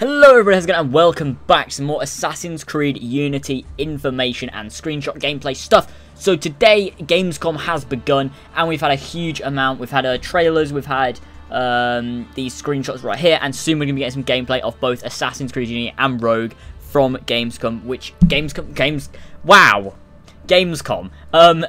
Hello everybody, how's it going, and welcome back to some more Assassin's Creed Unity information and screenshot gameplay stuff. So today, Gamescom has begun, and we've had a huge amount. We've had trailers, we've had these screenshots right here, and soon we're going to be getting some gameplay of both Assassin's Creed Unity and Rogue from Gamescom, Gamescom.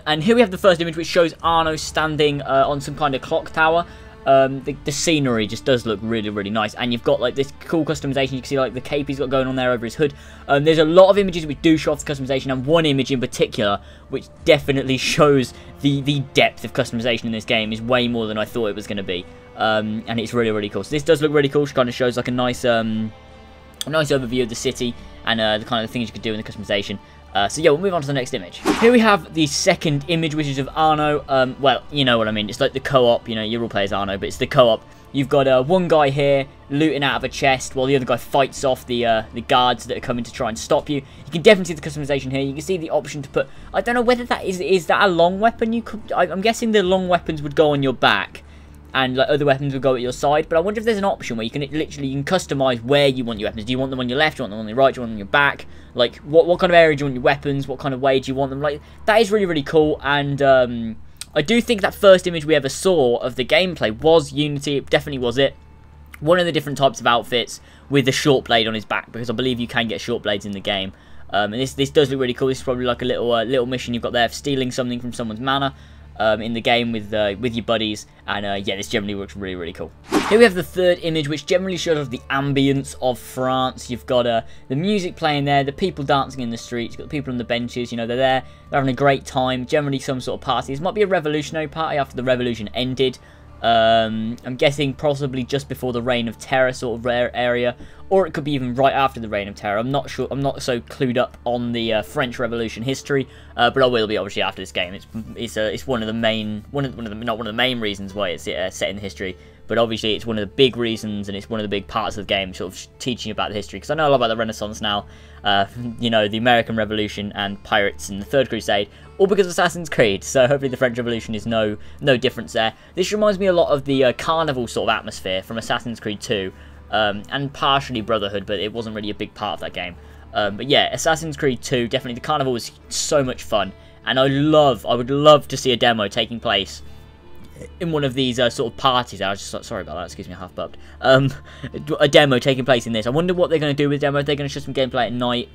And here we have the first image, which shows Arno standing on some kind of clock tower. The scenery just does look really nice, and you've got like this cool customization. You can see like the cape he's got going on there over his hood. There's a lot of images which do show off the customization, and one image in particular which definitely shows the depth of customization in this game is way more than I thought it was going to be, and it's really cool. So this does look really cool. It kind of shows like a nice overview of the city and the kind of things you could do in the customization. So yeah, we'll move on to the next image. Here we have the second image, which is of Arno. Well, you know what I mean. It's like the co-op. You know, you're all players Arno, but it's the co-op. You've got one guy here looting out of a chest, while the other guy fights off the guards that are coming to try and stop you. You can definitely see the customization here. You can see the option to put. I don't know whether that is that a long weapon. You could. I'm guessing the long weapons would go on your back, and like other weapons will go at your side. But I wonder if there's an option where you can literally customize where you want your weapons. Do you want them on your left? Do you want them on your right? Do you want them on your back? Like, what kind of area do you want your weapons? What kind of way do you want them? Like, that is really cool. And I do think that first image we ever saw of the gameplay was Unity. It definitely was it. One of the different types of outfits with the short blade on his back, because I believe you can get short blades in the game. And this does look really cool. This is probably like a little mission you've got there of stealing something from someone's manor. In the game with your buddies, and yeah, this generally looks really cool. Here we have the third image, which generally shows the ambience of France. You've got the music playing there, the people dancing in the streets, you've got the people on the benches. You know, they're there, they're having a great time. Generally some sort of party. This might be a revolutionary party after the revolution ended. I'm guessing possibly just before the Reign of Terror sort of area, or it could be even right after the Reign of Terror. I'm not sure. I'm not so clued up on the French Revolution history, but I will be obviously after this game. It's one of the main not one of the main reasons why it's set in history, but obviously it's one of the big reasons, and it's one of the big parts of the game, sort of teaching about the history. Because I know a lot about the Renaissance now, you know, the American Revolution and pirates and the Third Crusade, all because of Assassin's Creed. So hopefully the French Revolution is no difference there. This reminds me a lot of the Carnival sort of atmosphere from Assassin's Creed 2, and partially Brotherhood, but it wasn't really a big part of that game. But yeah, Assassin's Creed 2, definitely the Carnival was so much fun, and I would love to see a demo taking place in one of these sort of parties. I was just sorry about that, excuse me, I half bubbed. A demo taking place in this. I wonder what they're going to do with the demo. If they're going to show some gameplay at night,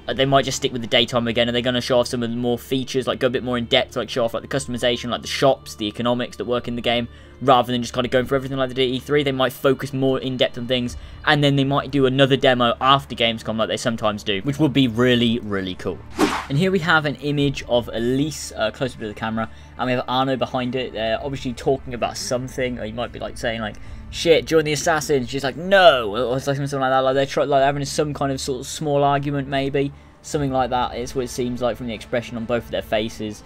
they might just stick with the daytime again. Are they going to show off some of the more features, like go a bit more in depth, like show off like the customization, like the shops, the economics that work in the game, rather than just kind of going for everything like they did at E3? They might focus more in depth on things, and then they might do another demo after Gamescom, like they sometimes do, which would be really cool. And here we have an image of Elise closer to the camera, and we have Arno behind it. They're obviously talking about something, or you might be like saying like, "Shit, join the assassins." She's like, "No," or it's like something like that. Like they're having some kind of sort of small argument, maybe something like that. It's what it seems like from the expression on both of their faces.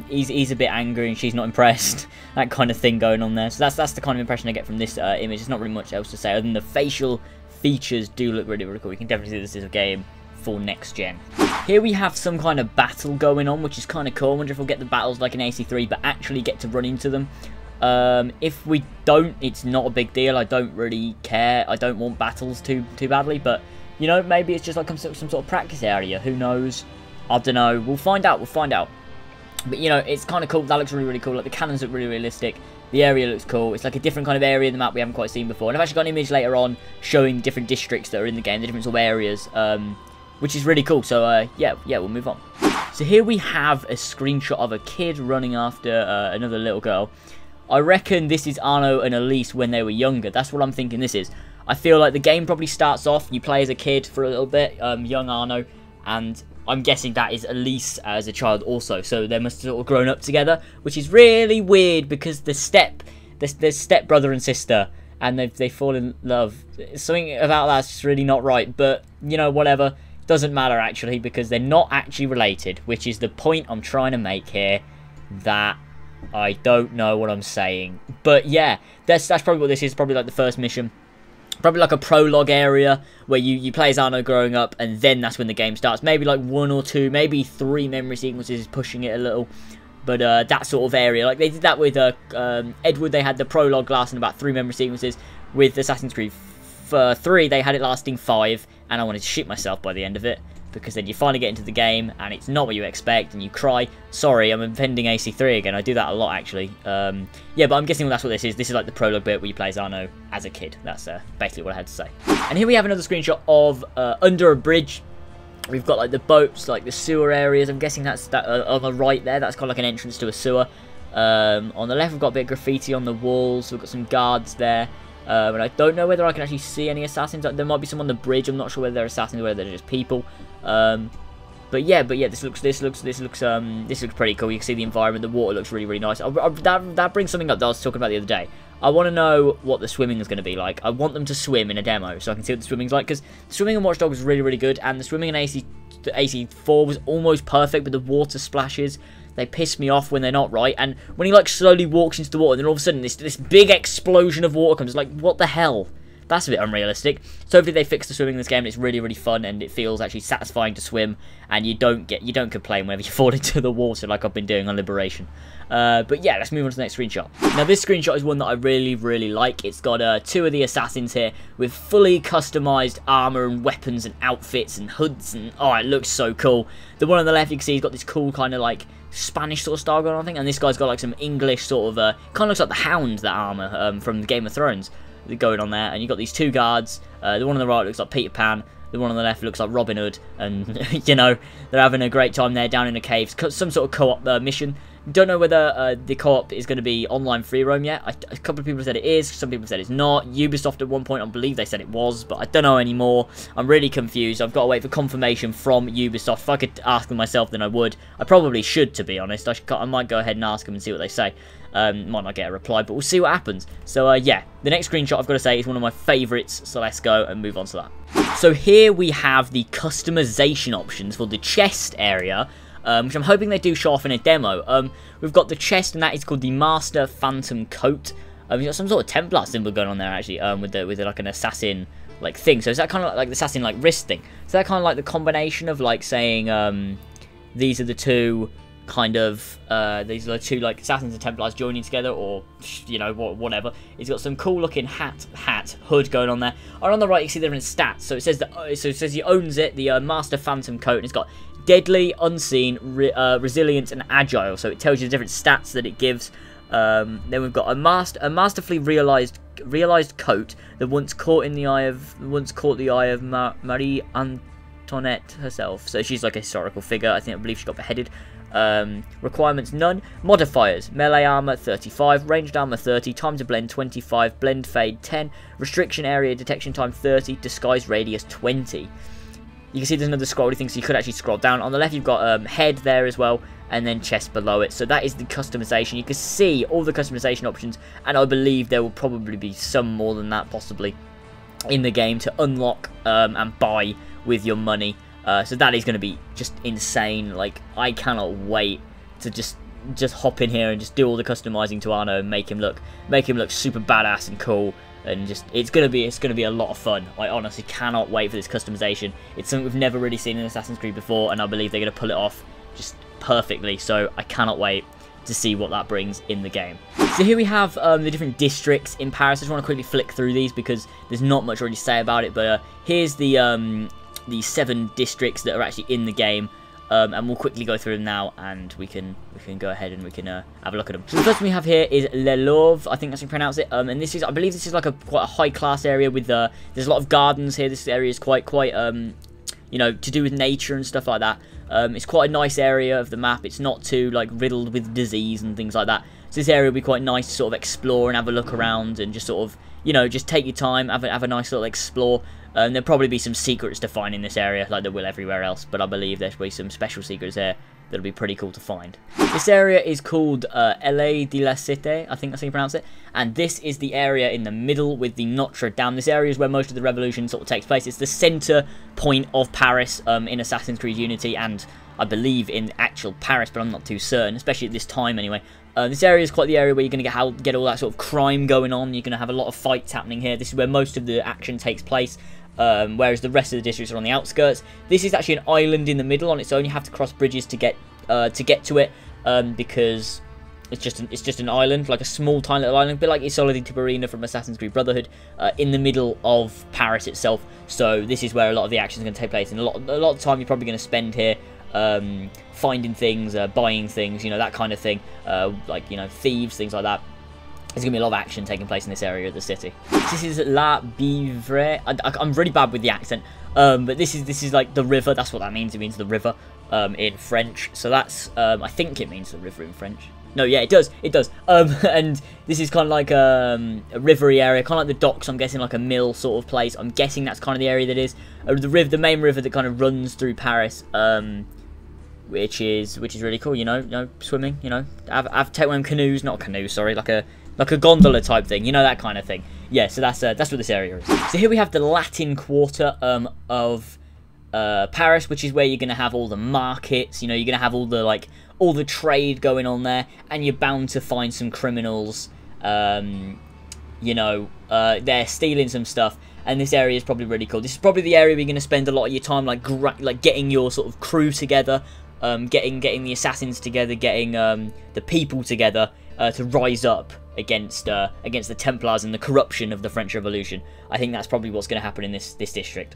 He's a bit angry and she's not impressed. That kind of thing going on there. So that's the kind of impression I get from this image. There's not really much else to say other than the facial features do look really cool. You can definitely see this is a game for next gen. Here we have some kind of battle going on, which is kind of cool. I wonder if we'll get the battles like in AC3, but actually get to run into them. If we don't, it's not a big deal. I don't really care. I don't want battles too badly, but you know, maybe it's just like some sort of practice area. Who knows? I don't know. We'll find out. But you know, it's kind of cool. That looks really cool. Like the cannons look really realistic. The area looks cool. It's like a different kind of area in the map we haven't quite seen before. And I've actually got an image later on showing different districts that are in the game, the different sort of areas, which is really cool. So yeah, we'll move on. So here we have a screenshot of a kid running after another little girl. I reckon this is Arno and Elise when they were younger. That's what I'm thinking this is. I feel like the game probably starts off, you play as a kid for a little bit, young Arno, and I'm guessing that is Elise as a child also. So they must have sort of grown up together, which is really weird because the step brother and sister, and they fall in love. Something about that's just really not right, but you know, whatever. Doesn't matter actually, because they're not actually related, which is the point I'm trying to make here, that I don't know what I'm saying. But yeah, that's probably what this is. Probably like the first mission. Probably like a prologue area where you play as Arno growing up, and then that's when the game starts. Maybe like 1 or 2, maybe 3 memory sequences pushing it a little. But that sort of area, like they did that with Edward. They had the prologue lasting about 3 memory sequences. With Assassin's Creed 3, they had it lasting 5, and I wanted to shit myself by the end of it, because then you finally get into the game, and it's not what you expect, and you cry. Sorry, I'm offending AC3 again. I do that a lot, actually. Yeah, but I'm guessing that's what this is. This is like the prologue bit where you play as Arno as a kid. That's basically what I had to say. And here we have another screenshot of under a bridge. We've got like the boats, like the sewer areas. I'm guessing that's that on the right there. That's kind of like an entrance to a sewer. On the left, we've got a bit of graffiti on the walls. We've got some guards there. And I don't know whether I can actually see any assassins. There might be some on the bridge. I'm not sure whether they're assassins or whether they're just people. But yeah, this looks pretty cool. You can see the environment. The water looks really nice. That brings something up that I was talking about the other day. I want to know what the swimming is going to be like. I want them to swim in a demo so I can see what the swimming's like, because swimming in Watch Dogs is really good, and the swimming in AC4 was almost perfect, but the water splashes, they piss me off when they're not right. And when he like slowly walks into the water, then all of a sudden this big explosion of water comes. Like, what the hell? That's a bit unrealistic. So hopefully they fix the swimming in this game, and it's really fun, and it feels actually satisfying to swim, and you don't complain whenever you fall into the water like I've been doing on Liberation. But yeah, let's move on to the next screenshot. Now this screenshot is one that I really like. It's got 2 of the assassins here with fully customized armor and weapons and outfits and hoods, and oh, it looks so cool. The one on the left, you can see he's got this cool kind of like Spanish sort of style going on, I think, and this guy's got like some English sort of kind of looks like the Hound, that armor from Game of Thrones going on there. And you've got these 2 guards. The one on the right looks like Peter Pan. The one on the left looks like Robin Hood. And, you know, they're having a great time there down in the caves. Some sort of co-op mission. Don't know whether the co-op is going to be online free roam yet. A couple of people said it is. Some people said it's not. Ubisoft at one point, I believe they said it was. But I don't know anymore. I'm really confused. I've got to wait for confirmation from Ubisoft. If I could ask them myself, then I would. I probably should, to be honest. I might go ahead and ask them and see what they say. Might not get a reply, but we'll see what happens. So yeah, the next screenshot I've got to say is one of my favourites, so let's go and move on to that. So here we have the customization options for the chest area, which I'm hoping they do show off in a demo. We've got the chest, and that is called the Master Phantom Coat. We've got some sort of Templar symbol going on there, actually, with like an assassin like thing. So is that kind of like the assassin like wrist thing? Is that kind of like the combination of like saying these are the 2 kind of these are the 2 like assassins and Templars joining together, or you know, whatever. He's got some cool looking hood going on there. And on the right you see different stats. So it says that it says he owns it, the Master Phantom Coat, and it's got deadly, unseen, resilient, and agile. So it tells you the different stats that it gives. Then we've got a masterfully realized coat that once caught the eye of Marie Antoinette herself. So she's like a historical figure. I believe she got beheaded. Requirements none. Modifiers: melee armor 35, ranged armor 30, time to blend 25, blend fade 10, restriction area detection time 30, disguise radius 20. You can see there's another scrolly thing, so you could actually scroll down. On the left you've got head there as well, and then chest below it. So that is the customization. You can see all the customization options, and I believe there will probably be some more than that possibly in the game to unlock and buy with your money. So that is going to be just insane. Like, I cannot wait to just hop in here and just do all the customizing to Arno and make him look super badass and cool. And just it's gonna be a lot of fun. I honestly cannot wait for this customization. It's something we've never really seen in Assassin's Creed before, and I believe they're gonna pull it off just perfectly. So I cannot wait to see what that brings in the game. So here we have the different districts in Paris. I just want to quickly flick through these because there's not much really to say about it. But here's the 7 districts that are actually in the game. And we'll quickly go through them now, and we can go ahead and we can have a look at them. So the first one we have here is Le Louvre, I think that's how you pronounce it. And this is, I believe, this is like quite a high class area with there's a lot of gardens here. This area is quite you know, to do with nature and stuff like that. It's quite a nice area of the map. It's not too like riddled with disease and things like that. So this area will be quite nice to sort of explore and have a look around and just sort of, you know, just take your time, have a nice little explore. There'll probably be some secrets to find in this area, like there will everywhere else, but I believe there'll be some special secrets there that'll be pretty cool to find. This area is called Allée de la Cité, I think that's how you pronounce it, and this is the area in the middle with the Notre Dame. This area is where most of the revolution sort of takes place. It's the centre point of Paris in Assassin's Creed Unity, and I believe in actual Paris, but I'm not too certain, especially at this time anyway. This area is quite the area where you're going to get all that sort of crime going on. You're going to have a lot of fights happening here. This is where most of the action takes place. Whereas the rest of the districts are on the outskirts. This is actually an island in the middle on its own. You have to cross bridges to get to it, because it's just an island, like a small, tiny little island, a bit like Isola di Tiberina from Assassin's Creed Brotherhood, in the middle of Paris itself. So this is where a lot of the action is going to take place, and a lot of time you're probably going to spend here, finding things, buying things, you know, that kind of thing, like, you know, thieves, things like that. There's going to be a lot of action taking place in this area of the city. This is La Bivre. I'm really bad with the accent, but this is like the river. That's what that means. It means the river in French. So that's, I think it means the river in French. No, yeah, it does. It does. And this is kind of like a rivery area, kind of like the docks. I'm guessing like a mill sort of place. I'm guessing that's kind of the area that is the main river that kind of runs through Paris. Which is really cool. You know, swimming. You know, I've taken one of them canoes, not a canoe, sorry, like a gondola type thing, you know, that kind of thing. Yeah, so that's what this area is. So here we have the Latin Quarter of Paris, which is where you're gonna have all the markets. You know, you're gonna have all the trade going on there, and you're bound to find some criminals. You know, they're stealing some stuff, and this area is probably really cool. This is probably the area where you're gonna spend a lot of your time, like getting your sort of crew together, getting the assassins together, getting the people together to rise up against the Templars and the corruption of the French Revolution. I think that's probably what's going to happen in this district.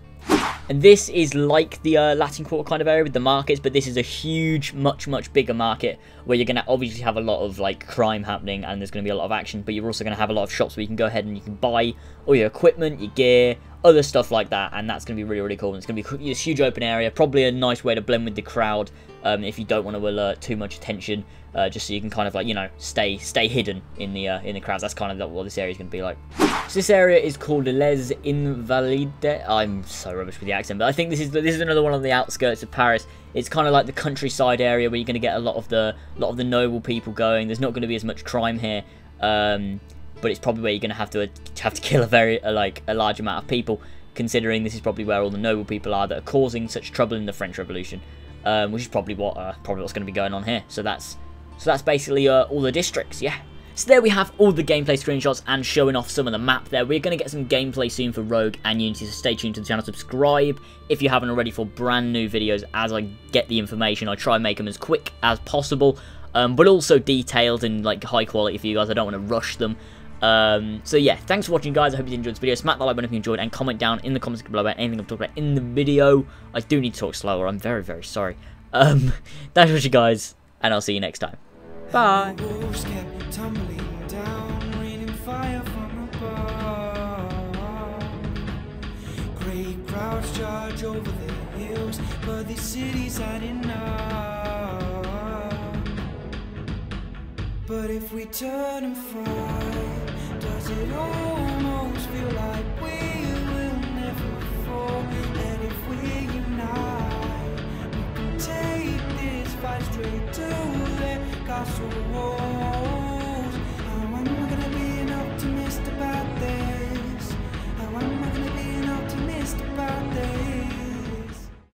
And this is like the Latin Quarter kind of area with the markets, but this is a huge, much bigger market where you're going to obviously have a lot of like crime happening, and there's going to be a lot of action, but you're also going to have a lot of shops where you can go ahead and you can buy all your equipment, your gear, other stuff like that, and that's going to be really cool. And it's going to be this huge open area, probably a nice way to blend with the crowd if you don't want to alert too much attention, just so you can kind of like, you know, stay hidden in the crowds. That's kind of what this area is going to be like. So this area is called Les Invalides. I'm so rubbish with the accent, but I think this is another one on the outskirts of Paris. It's kind of like the countryside area where you're going to get a lot of the noble people going. There's not going to be as much crime here, but it's probably where you're going to have to kill a large amount of people, considering this is probably where all the noble people are that are causing such trouble in the French Revolution, which is probably what's going to be going on here. So that's basically all the districts, yeah. So there we have all the gameplay screenshots and showing off some of the map there. We're going to get some gameplay soon for Rogue and Unity, so stay tuned to the channel. Subscribe if you haven't already for brand new videos as I get the information. I try and make them as quick as possible, but also detailed and like high quality for you guys. I don't want to rush them. So yeah, thanks for watching, guys. I hope you enjoyed this video. Smack that like button if you enjoyed, and comment down in the comments below about anything I've talked about in the video. I do need to talk slower. I'm very sorry. Thanks for watching, guys, and I'll see you next time. Bye. Tumbling down, raining fire from above. Great crowds charge over the hills, but the city's not enough. But if we turn and fight, does it almost feel like we will never fall? And if we unite, we can take this fight straight to the castle wall.